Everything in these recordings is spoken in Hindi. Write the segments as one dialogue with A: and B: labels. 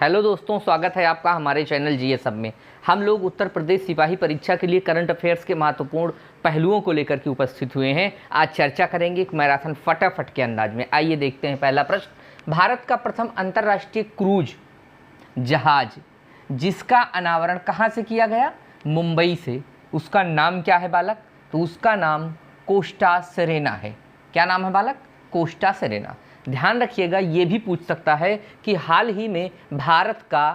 A: हेलो दोस्तों, स्वागत है आपका हमारे चैनल जीएस में। हम लोग उत्तर प्रदेश सिपाही परीक्षा के लिए करंट अफेयर्स के महत्वपूर्ण पहलुओं को लेकर के उपस्थित हुए हैं। आज चर्चा करेंगे एक मैराथन फटाफट के अंदाज में। आइए देखते हैं पहला प्रश्न। भारत का प्रथम अंतर्राष्ट्रीय क्रूज जहाज जिसका अनावरण कहाँ से किया गया? मुंबई से। उसका नाम क्या है बालक? तो उसका नाम कोस्टा सेरेना है। क्या नाम है बालक? Costa Serena. ध्यान रखिएगा, ये भी पूछ सकता है कि हाल ही में भारत का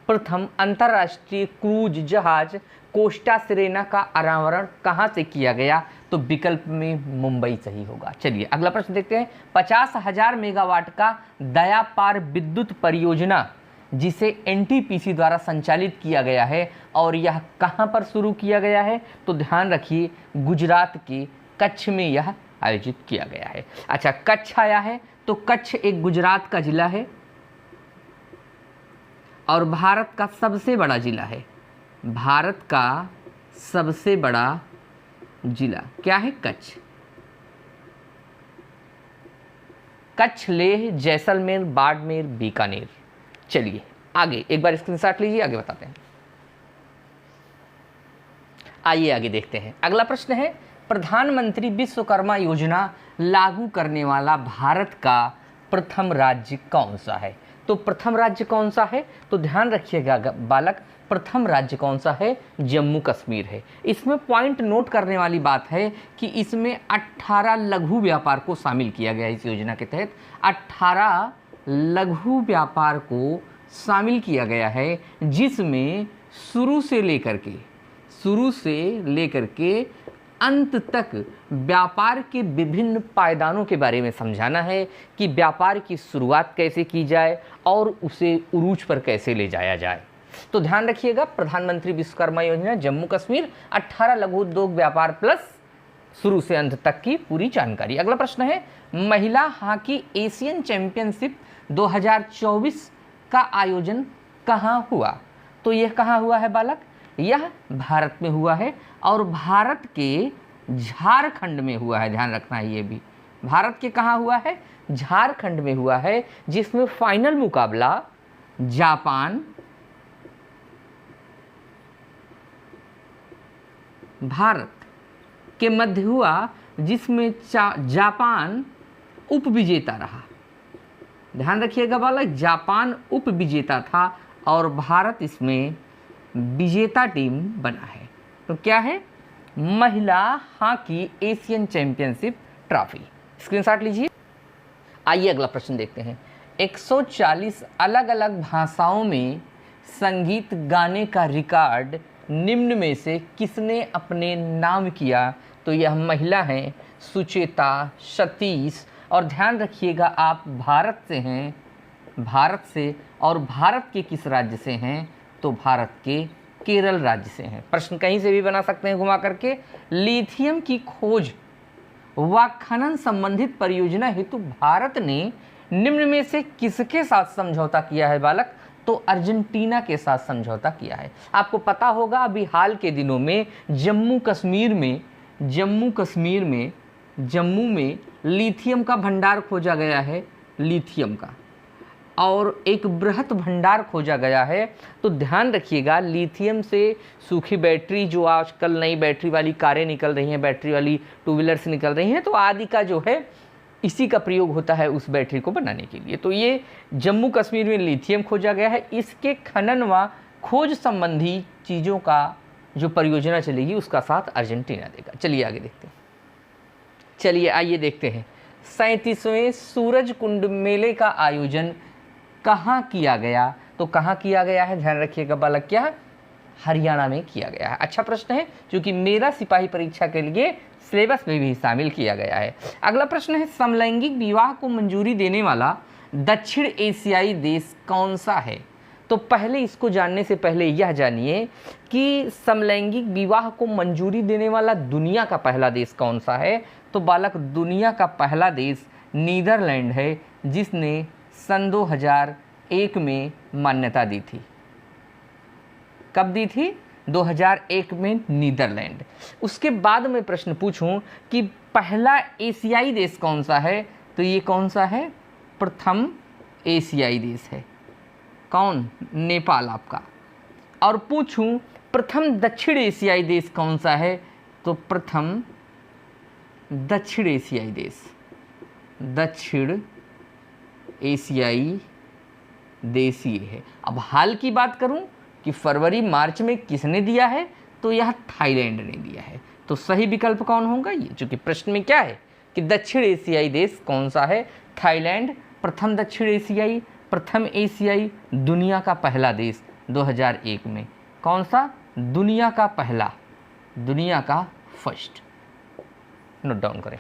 A: प्रथम अंतर्राष्ट्रीय क्रूज जहाज कोस्टा सेरेना का अनावरण कहाँ से किया गया? तो विकल्प में मुंबई सही होगा। चलिए अगला प्रश्न देखते हैं। 50,000 मेगावाट का दया पार विद्युत परियोजना जिसे एनटीपीसी द्वारा संचालित किया गया है और यह कहाँ पर शुरू किया गया है? तो ध्यान रखिए, गुजरात के कच्छ में यह आयोजित किया गया है। अच्छा, कच्छ आया है तो कच्छ एक गुजरात का जिला है और भारत का सबसे बड़ा जिला है। भारत का सबसे बड़ा जिला क्या है? कच्छ। कच्छ, लेह, जैसलमेर, बाड़मेर, बीकानेर। चलिए आगे एक बार स्क्रीनशॉट लीजिए, आगे बताते हैं। आइए आगे देखते हैं। अगला प्रश्न है, प्रधानमंत्री विश्वकर्मा योजना लागू करने वाला भारत का प्रथम राज्य कौन सा है? तो प्रथम राज्य कौन सा है? तो ध्यान रखिएगा बालक, प्रथम राज्य कौन सा है? जम्मू कश्मीर है। इसमें पॉइंट नोट करने वाली बात है कि इसमें 18 लघु व्यापार को शामिल किया गया है। इस योजना के तहत 18 लघु व्यापार को शामिल किया गया है, जिसमें शुरू से लेकर के अंत तक व्यापार के विभिन्न पायदानों के बारे में समझाना है कि व्यापार की शुरुआत कैसे की जाए और उसे उरूज पर कैसे ले जाया जाए। तो ध्यान रखिएगा, प्रधानमंत्री विश्वकर्मा योजना जम्मू कश्मीर, 18 लघु उद्योग व्यापार प्लस शुरू से अंत तक की पूरी जानकारी। अगला प्रश्न है, महिला हॉकी एशियन चैंपियनशिप 2024 का आयोजन कहाँ हुआ? तो यह कहाँ हुआ है बालक? यह भारत में हुआ है और भारत के झारखंड में हुआ है। ध्यान रखना है, ये भी भारत के कहाँ हुआ है? झारखंड में हुआ है, जिसमें फाइनल मुकाबला जापान, भारत के मध्य हुआ, जिसमें जापान उप विजेता रहा। ध्यान रखिएगा बालक, जापान उप विजेता था और भारत इसमें विजेता टीम बना है। तो क्या है? महिला hockey Asian championship trophy. Screenshot लीजिए। आइए अगला प्रश्न देखते हैं। 140 अलग अलग भाषाओं में संगीत गाने का रिकॉर्ड निम्न में से किसने अपने नाम किया? तो यह महिला हैं सुचेता सतीश। और ध्यान रखिएगा, आप भारत से हैं, भारत से, और भारत के किस राज्य से हैं? तो भारत के केरल राज्य से हैं। प्रश्न कहीं से भी बना सकते हैं घुमा करके। लिथियम की खोज व खनन संबंधित परियोजना हेतु भारत ने निम्न में से किसके साथ समझौता किया है बालक? तो अर्जेंटीना के साथ समझौता किया है। आपको पता होगा, अभी हाल के दिनों में जम्मू में लिथियम का भंडार खोजा गया है, लिथियम का, और एक बृहत भंडार खोजा गया है। तो ध्यान रखिएगा, लिथियम से सूखी बैटरी, जो आजकल नई बैटरी वाली कारें निकल रही हैं, बैटरी वाली टू व्हीलर्स निकल रही हैं, तो आदि का जो है इसी का प्रयोग होता है उस बैटरी को बनाने के लिए। तो ये जम्मू कश्मीर में लिथियम खोजा गया है। इसके खनन व खोज संबंधी चीज़ों का जो परियोजना चलेगी उसका साथ अर्जेंटीना देगा। चलिए आगे देखते हैं। चलिए आइए देखते हैं। 37वें सूरज कुंड मेले का आयोजन कहाँ किया गया? तो कहाँ किया गया है? ध्यान रखिएगा बालक, क्या? हरियाणा में किया गया है। अच्छा प्रश्न है, क्योंकि मेरा सिपाही परीक्षा के लिए सिलेबस में भी शामिल किया गया है। अगला प्रश्न है, समलैंगिक विवाह को मंजूरी देने वाला दक्षिण एशियाई देश कौन सा है? तो पहले इसको जानने से पहले यह जानिए कि समलैंगिक विवाह को मंजूरी देने वाला दुनिया का पहला देश कौन सा है? तो बालक, दुनिया का पहला देश नीदरलैंड है, जिसने सन 2001 में मान्यता दी थी। कब दी थी? 2001 में नीदरलैंड। उसके बाद मैं प्रश्न पूछूं कि पहला एशियाई देश कौन सा है? तो ये कौन सा है? प्रथम एशियाई देश है। कौन? नेपाल आपका। और पूछूं प्रथम दक्षिण एशियाई देश कौन सा है? तो प्रथम दक्षिण एशियाई देश, दक्षिण एशियाई देश ये है। अब हाल की बात करूं कि फरवरी मार्च में किसने दिया है? तो यह थाईलैंड ने दिया है। तो सही विकल्प कौन होगा? ये, चूंकि प्रश्न में क्या है कि दक्षिण एशियाई देश कौन सा है? थाईलैंड प्रथम दक्षिण एशियाई, प्रथम एशियाई, दुनिया का पहला देश 2001 में। कौन सा? दुनिया का पहला, दुनिया का फर्स्ट। नोट डाउन करें।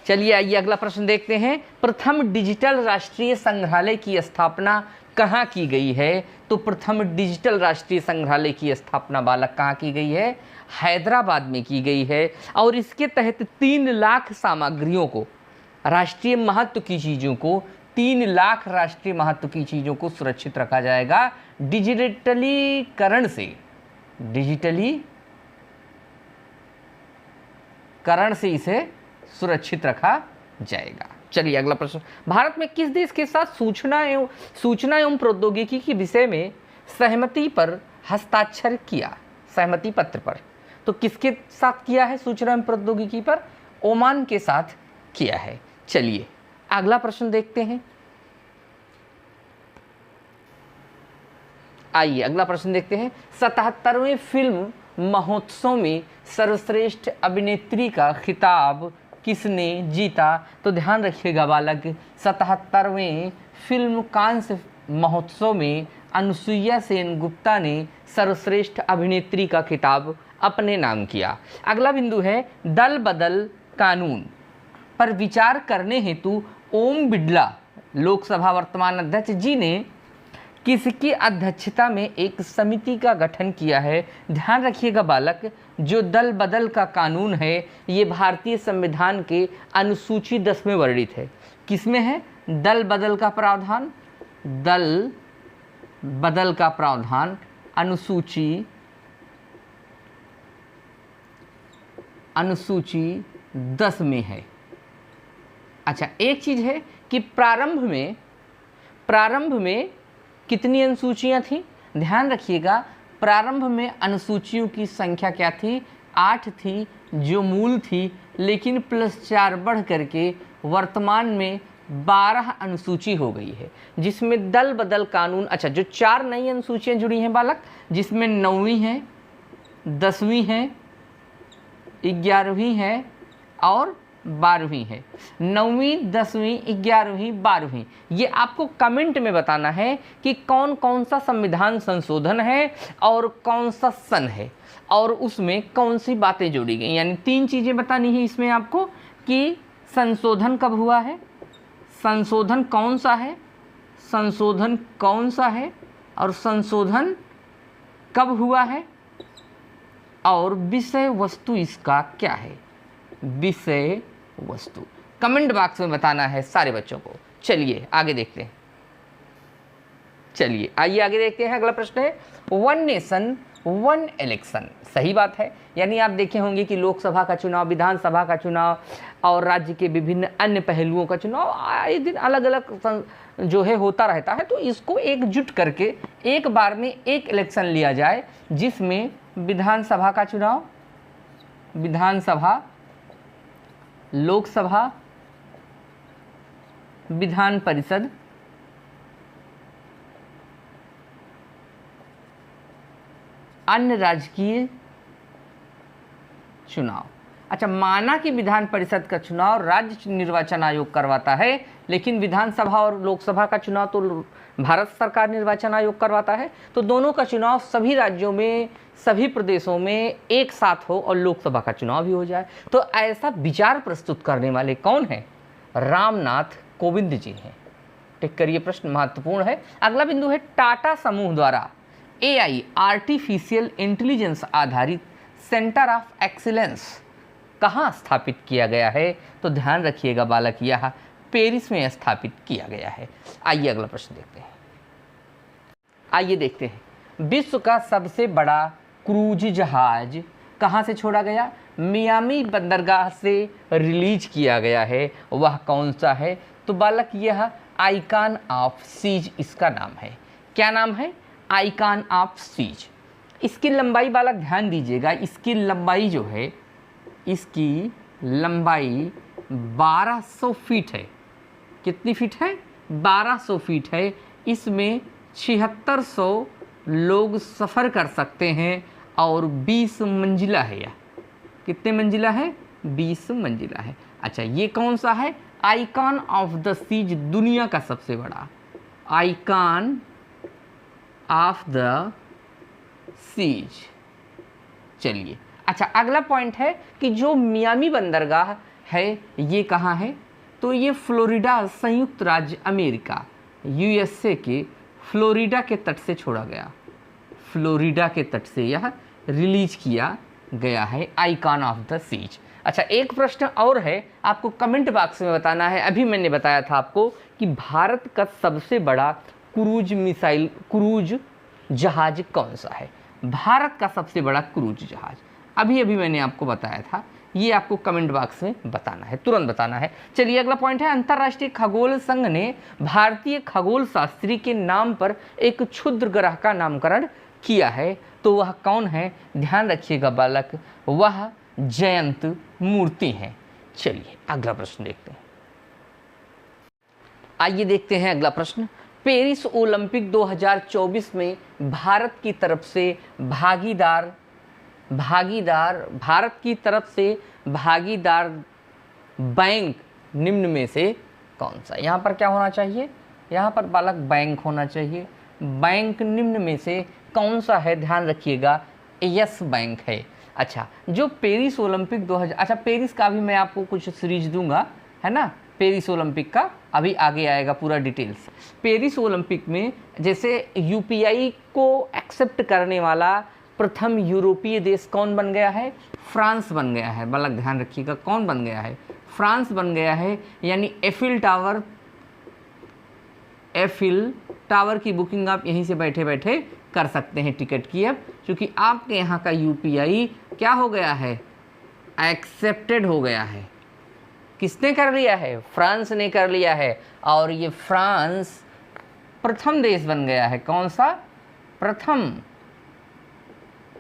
A: चलिए आइए अगला प्रश्न देखते हैं। प्रथम डिजिटल राष्ट्रीय संग्रहालय की स्थापना कहाँ की गई है? तो प्रथम डिजिटल राष्ट्रीय संग्रहालय की स्थापना बालक कहाँ की गई है? हैदराबाद में की गई है। और इसके तहत 3 लाख सामग्रियों को, राष्ट्रीय महत्व की चीज़ों को, 3 लाख राष्ट्रीय महत्व की चीज़ों को सुरक्षित रखा जाएगा डिजिटलीकरण से, डिजिटलीकरण से इसे सुरक्षित रखा जाएगा। चलिए अगला प्रश्न। भारत में किस देश के साथ सूचना एवं प्रौद्योगिकी के विषय में सहमति पर हस्ताक्षर किया? सहमति पत्र पर। तो किसके साथ किया है सूचना एवं प्रौद्योगिकी पर? ओमान के साथ किया है। चलिए अगला प्रश्न देखते हैं। आइए अगला प्रश्न देखते हैं। 77वें फिल्म महोत्सव में सर्वश्रेष्ठ अभिनेत्री का खिताब किसने जीता? तो ध्यान रखिएगा बालक, 77वें फिल्म कांस्य महोत्सव में अनुसुईया सेन गुप्ता ने सर्वश्रेष्ठ अभिनेत्री का खिताब अपने नाम किया। अगला बिंदु है दल बदल कानून पर विचार करने हेतु ओम बिड़ला लोकसभा वर्तमान अध्यक्ष जी ने किसकी अध्यक्षता में एक समिति का गठन किया है? ध्यान रखिएगा बालक, जो दल बदल का कानून है ये भारतीय संविधान के अनुसूची 10 में वर्णित है। किसमें है दल बदल का प्रावधान? दल बदल का प्रावधान अनुसूची 10 में है। अच्छा, एक चीज़ है कि प्रारंभ में कितनी अनुसूचियाँ थीं? ध्यान रखिएगा, प्रारंभ में अनुसूचियों की संख्या क्या थी? 8 थी जो मूल थी, लेकिन +4 बढ़ करके वर्तमान में 12 अनुसूची हो गई है, जिसमें दल बदल कानून। अच्छा, जो 4 नई अनुसूचियाँ जुड़ी हैं बालक, जिसमें 9वीं है, 10वीं है, 11वीं है और 12वीं है। 9वीं, 10वीं, 11वीं, 12वीं, ये आपको कमेंट में बताना है कि कौन कौन सा संविधान संशोधन है और कौन सा सन है और उसमें कौन सी बातें जोड़ी गई। यानी 3 चीज़ें बतानी है इसमें आपको कि संशोधन कब हुआ है, संशोधन कौन सा है, संशोधन कौन सा है और संशोधन कब हुआ है और विषय वस्तु इसका क्या है। विषय वस्तु कमेंट बॉक्स में बताना है सारे बच्चों को। चलिए आगे देखते हैं। चलिए आइए आगे देखते हैं। अगला प्रश्न है 1 नेशन 1 इलेक्शन। सही बात है, यानी आप देखे होंगे कि लोकसभा का चुनाव, विधानसभा का चुनाव और राज्य के विभिन्न अन्य पहलुओं का चुनाव आए दिन अलग अलग जो है होता रहता है। तो इसको एकजुट करके एक बार में एक इलेक्शन लिया जाए, जिसमें विधानसभा का चुनाव, विधानसभा, लोकसभा, विधान परिषद, अन्य राजकीय चुनाव। अच्छा, माना कि विधान परिषद का चुनाव राज्य निर्वाचन आयोग करवाता है, लेकिन विधानसभा और लोकसभा का चुनाव तो भारत सरकार निर्वाचन आयोग करवाता है। तो दोनों का चुनाव सभी राज्यों में, सभी प्रदेशों में एक साथ हो और लोकसभा का चुनाव भी हो जाए। तो ऐसा विचार प्रस्तुत करने वाले कौन है? रामनाथ कोविंद जी हैं। टिक करिए, प्रश्न महत्वपूर्ण है। अगला बिंदु है टाटा समूह द्वारा AI आर्टिफिशियल इंटेलिजेंस आधारित सेंटर ऑफ एक्सीलेंस कहाँ स्थापित किया गया है? तो ध्यान रखिएगा बालक, यह पेरिस में स्थापित किया गया है। आइए अगला प्रश्न देखते हैं। आइए देखते हैं, विश्व का सबसे बड़ा क्रूज जहाज कहाँ से छोड़ा गया? मियामी बंदरगाह से रिलीज किया गया है। वह कौन सा है? तो बालक यह आइकॉन ऑफ सीज इसका नाम है। क्या नाम है? Icon of seas. इसकी लंबाई वाला ध्यान दीजिएगा, इसकी लंबाई जो है, इसकी लंबाई 1200 फीट है। कितनी फीट है? 1200 फीट है। इसमें 7600 लोग सफ़र कर सकते हैं और 20 मंजिला है। यह कितने मंजिला है? 20 मंजिला है। अच्छा, ये कौन सा है? आइकॉन ऑफ द सीज, दुनिया का सबसे बड़ा आइकॉन ऑफ द सीज। चलिए, अच्छा अगला पॉइंट है कि जो मियामी बंदरगाह है ये कहाँ है? तो ये फ्लोरिडा, संयुक्त राज्य अमेरिका, यूएसए के फ्लोरिडा के तट से छोड़ा गया। फ्लोरिडा के तट से यह रिलीज किया गया है, आइकॉन ऑफ द सीज। अच्छा, एक प्रश्न और है, आपको कमेंट बॉक्स में बताना है। अभी मैंने बताया था आपको कि भारत का सबसे बड़ा क्रूज जहाज कौन सा है? भारत का सबसे बड़ा क्रूज जहाज अभी मैंने आपको बताया था, ये आपको कमेंट बॉक्स में बताना है, तुरंत बताना है। चलिए अगला पॉइंट है, अंतर्राष्ट्रीय खगोल संघ ने भारतीय खगोल शास्त्री के नाम पर एक क्षुद्र ग्रह का नामकरण किया है, तो वह कौन है? ध्यान रखिएगा बालक, वह जयंत मूर्ति हैं। चलिए अगला प्रश्न देखते हैं। आइए देखते हैं अगला प्रश्न। पेरिस ओलंपिक 2024 में भारत की तरफ से भागीदार बैंक निम्न में से कौन सा? यहाँ पर क्या होना चाहिए? यहाँ पर बालक बैंक होना चाहिए। बैंक निम्न में से कौन सा है? ध्यान रखिएगा, यस बैंक है। अच्छा, जो पेरिस ओलंपिक 2000, अच्छा पेरिस का भी मैं आपको कुछ सीरीज दूंगा, है ना, पेरिस ओलंपिक का अभी आगे आएगा पूरा डिटेल्स। पेरिस ओलंपिक में जैसे यूपीआई को एक्सेप्ट करने वाला प्रथम यूरोपीय देश कौन बन गया है? फ्रांस बन गया है। बालक ध्यान रखिएगा, कौन बन गया है? फ्रांस बन गया है। यानी एफिल टावर की बुकिंग आप यहीं से बैठे बैठे कर सकते हैं टिकट की। अब क्योंकि आपके यहाँ का यूपीआई क्या हो गया है? एक्सेप्टेड हो गया है। किसने कर लिया है? फ्रांस ने कर लिया है। और ये फ्रांस प्रथम देश बन गया है। कौन सा? प्रथम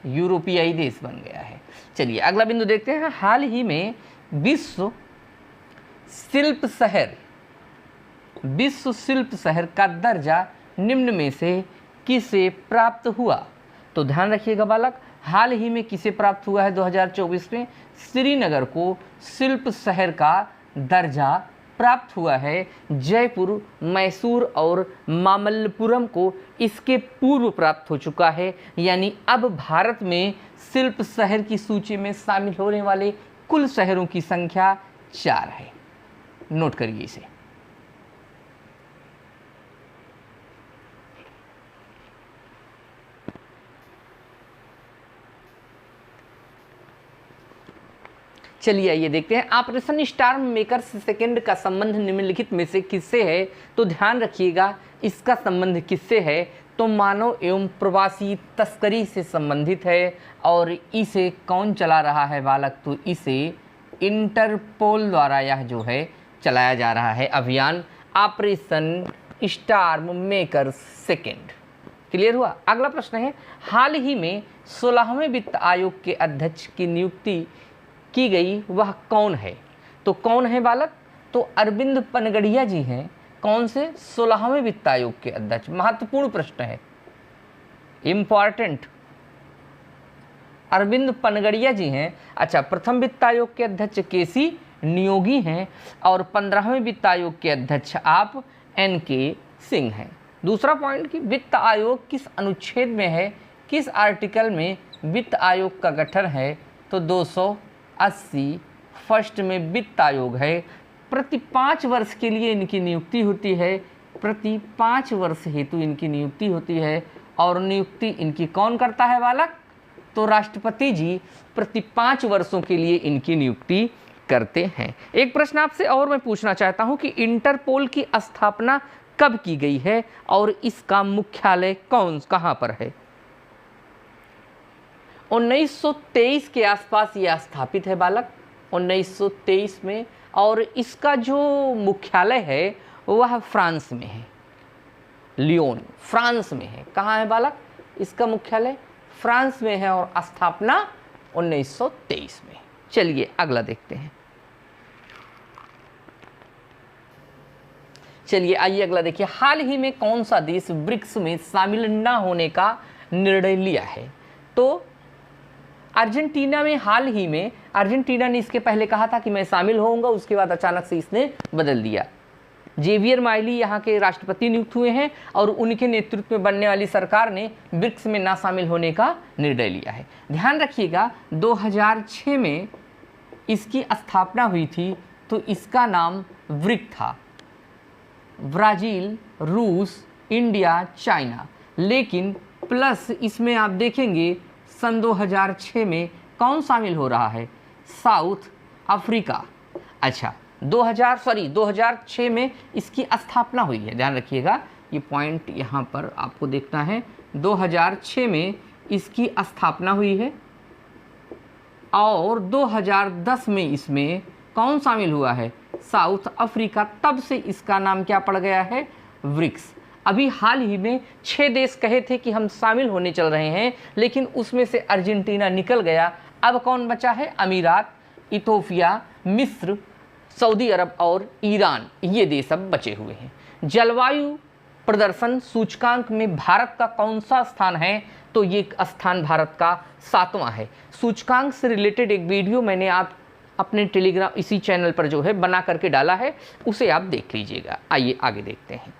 A: यूरोपीय देश बन गया है। चलिए अगला बिंदु देखते हैं। हाल ही में विश्व शिल्प शहर का दर्जा निम्न में से किसे प्राप्त हुआ? तो ध्यान रखिएगा बालक, हाल ही में किसे प्राप्त हुआ है? 2024 में श्रीनगर को शिल्प शहर का दर्जा प्राप्त हुआ है। जयपुर, मैसूर और मामल्लपुरम को इसके पूर्व प्राप्त हो चुका है। यानी अब भारत में शिल्प शहर की सूची में शामिल होने वाले कुल शहरों की संख्या 4 है। नोट करिए इसे। चलिए आइए देखते हैं। ऑपरेशन स्टार्म मेकर सेकेंड का संबंध निम्नलिखित में से किससे है? तो ध्यान रखिएगा, इसका संबंध किससे है? तो मानव एवं प्रवासी तस्करी से संबंधित है। और इसे कौन चला रहा है बालक? तो इसे इंटरपोल द्वारा यह जो है चलाया जा रहा है अभियान, operation storm maker second. Clear हुआ? अगला प्रश्न है, हाल ही में 16वें वित्त आयोग के अध्यक्ष की नियुक्ति की गई, वह कौन है? तो कौन है बालक? तो अरविंद पनगड़िया जी हैं। कौन से? 16वें वित्त आयोग के अध्यक्ष। महत्वपूर्ण प्रश्न है, इंपॉर्टेंट। अरविंद पनगड़िया जी हैं। अच्छा, प्रथम वित्त आयोग के अध्यक्ष केसी नियोगी हैं और 15वें वित्त आयोग के अध्यक्ष आप NK सिंह हैं। दूसरा पॉइंट कि वित्त आयोग किस अनुच्छेद में है, किस आर्टिकल में वित्त आयोग का गठन है? तो 280 फर्स्ट में वित्त आयोग है। प्रति 5 वर्ष के लिए इनकी नियुक्ति होती है, प्रति 5 वर्ष हेतु इनकी नियुक्ति होती है। और नियुक्ति इनकी कौन करता है बालक? तो राष्ट्रपति जी प्रति 5 वर्षों के लिए इनकी नियुक्ति करते हैं। एक प्रश्न आपसे और मैं पूछना चाहता हूं कि इंटरपोल की स्थापना कब की गई है और इसका मुख्यालय कहाँ पर है? 1923 के आसपास यह स्थापित है बालक, 1923 में। और इसका जो मुख्यालय है वह फ्रांस में है। लियोन फ्रांस में है। कहाँ है बालक? इसका मुख्यालय फ्रांस में है और स्थापना 1923 में। चलिए अगला देखते हैं। चलिए आइए अगला देखिए। हाल ही में कौन सा देश ब्रिक्स में शामिल न होने का निर्णय लिया है? तो अर्जेंटीना में हाल ही में, अर्जेंटीना ने इसके पहले कहा था कि मैं शामिल होऊंगा, उसके बाद अचानक से इसने बदल दिया। जेवियर माइली यहाँ के राष्ट्रपति नियुक्त हुए हैं और उनके नेतृत्व में बनने वाली सरकार ने ब्रिक्स में ना शामिल होने का निर्णय लिया है। ध्यान रखिएगा 2006 में इसकी स्थापना हुई थी, तो इसका नाम ब्रिक था। ब्राज़ील, रूस, इंडिया, चाइना, लेकिन प्लस इसमें आप देखेंगे सन 2006 में कौन शामिल हो रहा है? South Africa. अच्छा 2006 में इसकी स्थापना हुई है। ध्यान रखिएगा, ये पॉइंट यहाँ पर आपको देखना है। 2006 में इसकी स्थापना हुई है और 2010 में इसमें कौन शामिल हुआ है? South Africa. तब से इसका नाम क्या पड़ गया है? ब्रिक्स। अभी हाल ही में 6 देश कहे थे कि हम शामिल होने चल रहे हैं, लेकिन उसमें से अर्जेंटीना निकल गया। अब कौन बचा है? अमीरात, इथोपिया, मिस्र, सऊदी अरब और ईरान, ये देश अब बचे हुए हैं। जलवायु प्रदर्शन सूचकांक में भारत का कौन सा स्थान है? तो ये स्थान भारत का 7वां है। सूचकांक से रिलेटेड एक वीडियो मैंने आप अपने टेलीग्राम इसी चैनल पर जो है बना करके डाला है, उसे आप देख लीजिएगा। आइए आगे देखते हैं।